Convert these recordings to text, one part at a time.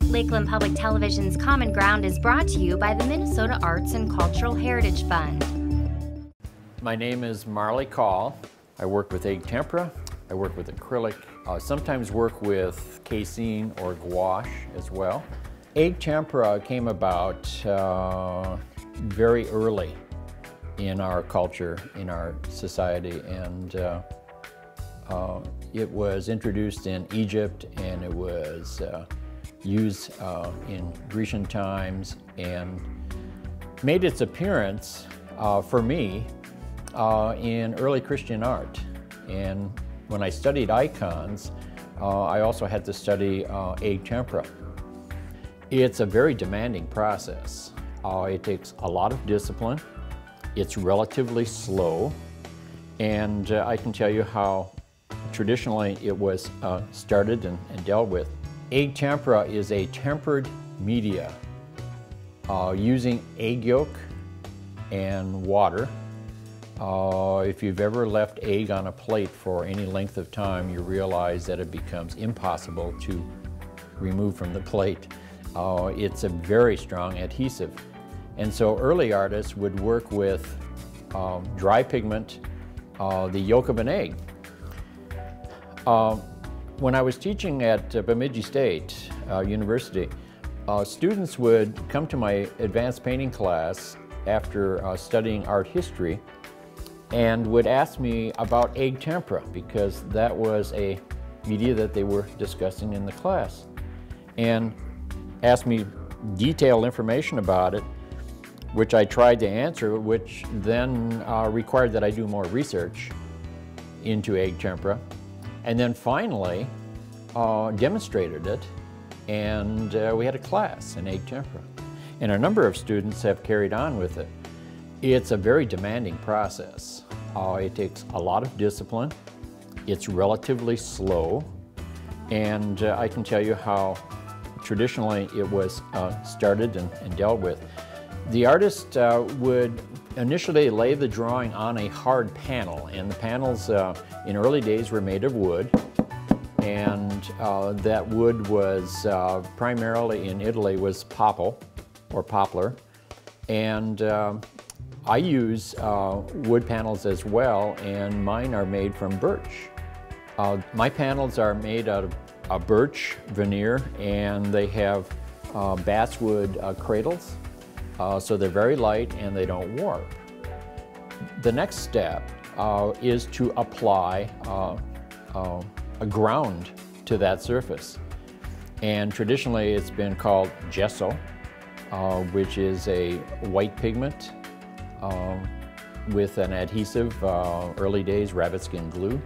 Lakeland Public Television's Common Ground is brought to you by the Minnesota Arts and Cultural Heritage Fund. My name is Marley Kaul. I work with egg tempera. I work with acrylic. Sometimes work with casein or gouache as well. Egg tempera came about very early in our culture, in our society, and it was introduced in Egypt, and it was used in Grecian times, and made its appearance for me in early Christian art. And when I studied icons, I also had to study egg tempera. It's a very demanding process. It takes a lot of discipline. It's relatively slow, and I can tell you how traditionally it was started and dealt with. Egg tempera is a tempered media using egg yolk and water. If you've ever left egg on a plate for any length of time, you realize that it becomes impossible to remove from the plate. It's a very strong adhesive. And so early artists would work with dry pigment, the yolk of an egg. When I was teaching at Bemidji State University, students would come to my advanced painting class after studying art history and would ask me about egg tempera, because that was a media that they were discussing in the class, and asked me detailed information about it, which I tried to answer, which then required that I do more research into egg tempera, and then finally demonstrated it, and we had a class in egg tempera. And a number of students have carried on with it. It's a very demanding process. It takes a lot of discipline. It's relatively slow, and I can tell you how traditionally it was started and dealt with. The artist would initially lay the drawing on a hard panel, and the panels in early days were made of wood, and that wood was primarily in Italy was poplar, and I use wood panels as well, and mine are made from birch. My panels are made out of a birch veneer, and they have basswood cradles, so they're very light and they don't warp. The next step is to apply a ground to that surface, and traditionally it's been called gesso, which is a white pigment with an adhesive, early days rabbit skin glue,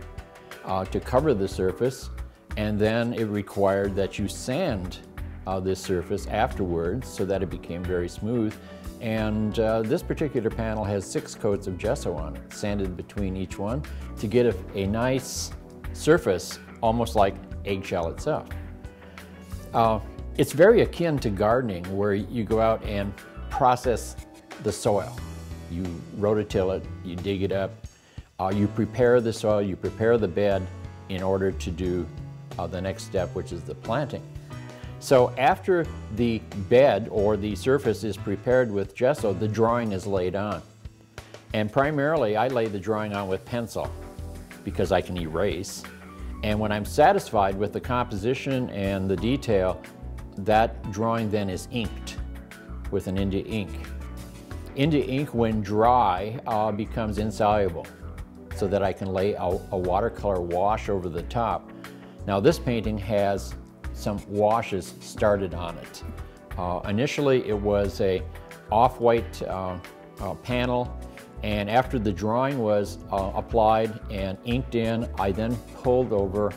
to cover the surface, and then it required that you sand this surface afterwards so that it became very smooth. And this particular panel has 6 coats of gesso on it, sanded between each one, to get a nice surface, almost like eggshell itself. It's very akin to gardening, where you go out and process the soil. You rototill it, you dig it up, you prepare the soil, you prepare the bed in order to do the next step, which is the planting. So after the bed or the surface is prepared with gesso, the drawing is laid on. And primarily I lay the drawing on with pencil because I can erase. And when I'm satisfied with the composition and the detail, that drawing then is inked with an India ink. India ink, when dry, becomes insoluble, so that I can lay a watercolor wash over the top. Now this painting has some washes started on it. Initially it was a off-white panel, and after the drawing was applied and inked in, I then pulled over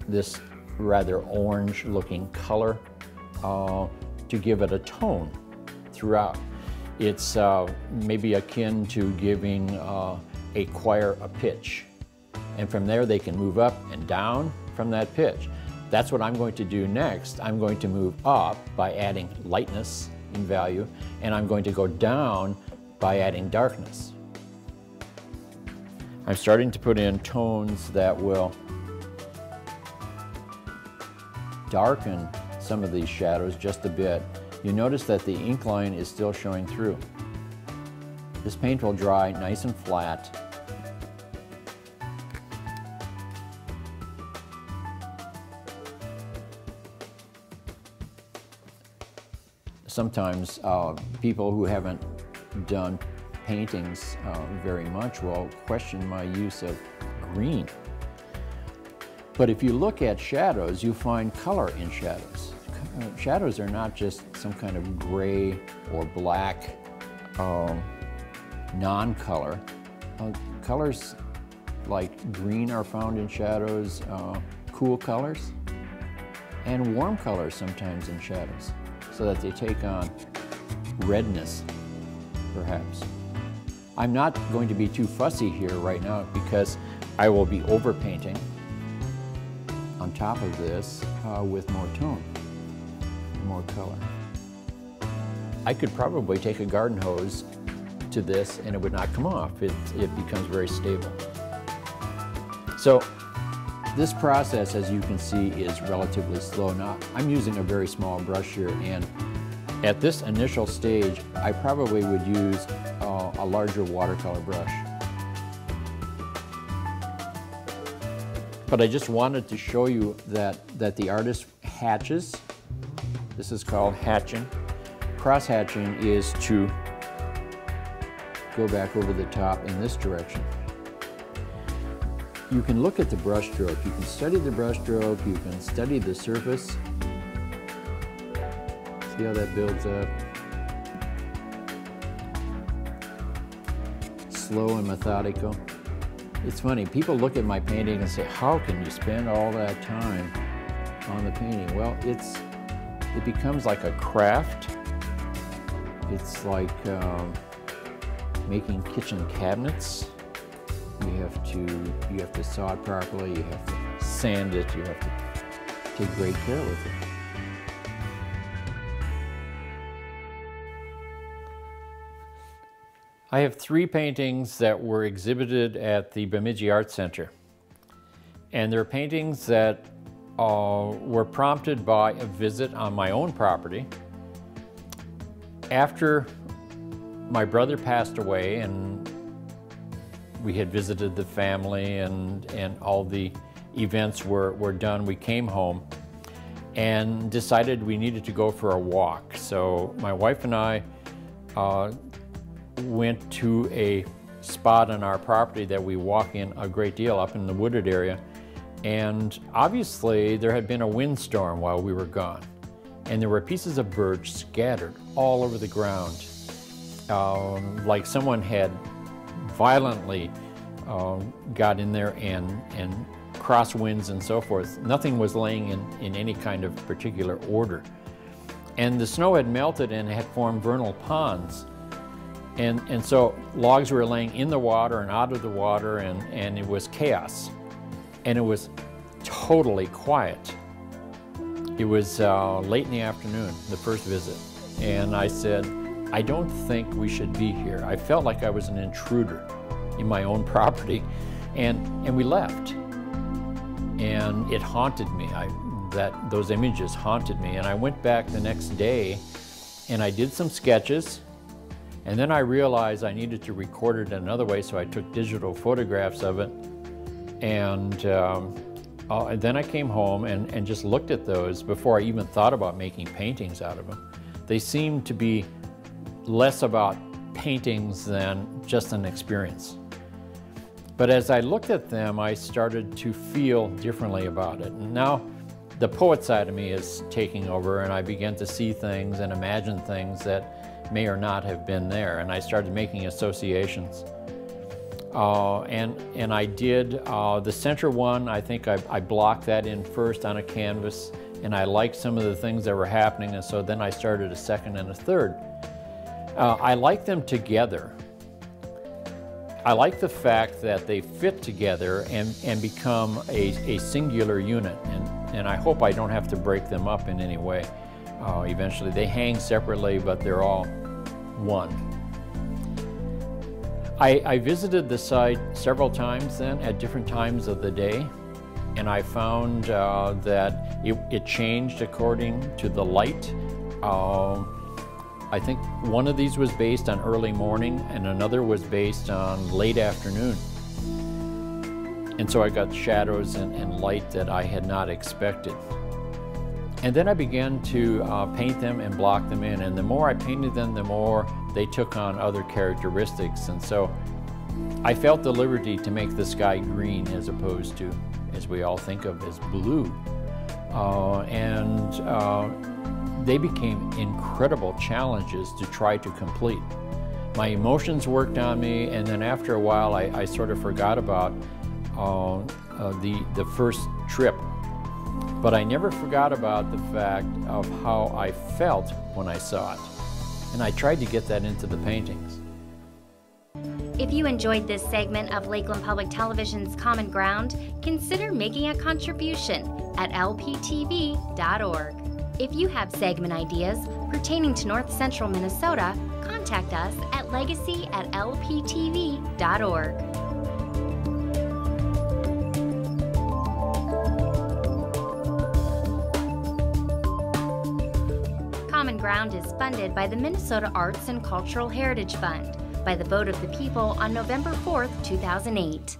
this rather orange looking color to give it a tone throughout. It's maybe akin to giving a choir a pitch, and from there they can move up and down from that pitch. That's what I'm going to do next. I'm going to move up by adding lightness in value, and I'm going to go down by adding darkness. I'm starting to put in tones that will darken some some of these shadows just a bit, you notice that the ink line is still showing through. This paint will dry nice and flat. Sometimes people who haven't done paintings very much will question my use of green. But if you look at shadows, you find color in shadows. Shadows are not just some kind of gray or black non-color. Colors like green are found in shadows, cool colors, and warm colors sometimes in shadows, so that they take on redness, perhaps. I'm not going to be too fussy here right now because I will be overpainting on top of this with more tone, more color. I could probably take a garden hose to this and it would not come off. It becomes very stable. So this process, as you can see, is relatively slow. Now, I'm using a very small brush here, and at this initial stage, I probably would use a larger watercolor brush. But I just wanted to show you that the artist hatches. This is called hatching. Cross-hatching is to go back over the top in this direction. You can look at the brush stroke, you can study the brush stroke, you can study the surface. See how that builds up? Slow and methodical. It's funny, people look at my painting and say, how can you spend all that time on the painting? Well, it becomes like a craft. It's like making kitchen cabinets. You have to saw it properly, you have to sand it, you have to take great care with it. I have 3 paintings that were exhibited at the Bemidji Art Center. And they're paintings that were prompted by a visit on my own property. After my brother passed away and we had visited the family and all the events were done, we came home and decided we needed to go for a walk. So my wife and I went to a spot on our property that we walk in a great deal, up in the wooded area. And obviously there had been a windstorm while we were gone. And there were pieces of birch scattered all over the ground, like someone had violently got in there and crosswinds and so forth. Nothing was laying in any kind of particular order. And the snow had melted and had formed vernal ponds. And so logs were laying in the water and out of the water, and it was chaos. And it was totally quiet. It was late in the afternoon, the first visit. And I said, I don't think we should be here. I felt like I was an intruder in my own property. And we left. And it haunted me. Those images haunted me. And I went back the next day and I did some sketches. And then I realized I needed to record it another way, so I took digital photographs of it. And then I came home and just looked at those before I even thought about making paintings out of them. They seemed to be less about paintings than just an experience. But as I looked at them, I started to feel differently about it. And now the poet side of me is taking over, and I began to see things and imagine things that may or not have been there. And I started making associations. And I did the center one. I think I blocked that in first on a canvas, and I liked some of the things that were happening, and so then I started a second and a third. I like them together. I like the fact that they fit together and become a singular unit, and I hope I don't have to break them up in any way. Eventually they hang separately, but they're all one. I visited the site several times then at different times of the day, and I found that it changed according to the light. I think one of these was based on early morning and another was based on late afternoon. And so I got shadows and light that I had not expected. And then I began to paint them and block them in, and the more I painted them, the more they took on other characteristics. And so I felt the liberty to make the sky green as opposed to, as we all think of, as blue. They became incredible challenges to try to complete. My emotions worked on me, and then after a while I sort of forgot about the first trip. But I never forgot about the fact of how I felt when I saw it. And I tried to get that into the paintings. If you enjoyed this segment of Lakeland Public Television's Common Ground, consider making a contribution at lptv.org. If you have segment ideas pertaining to North Central Minnesota, contact us at legacy@lptv.org. Common Ground is funded by the Minnesota Arts and Cultural Heritage Fund by the vote of the people on November 4th, 2008.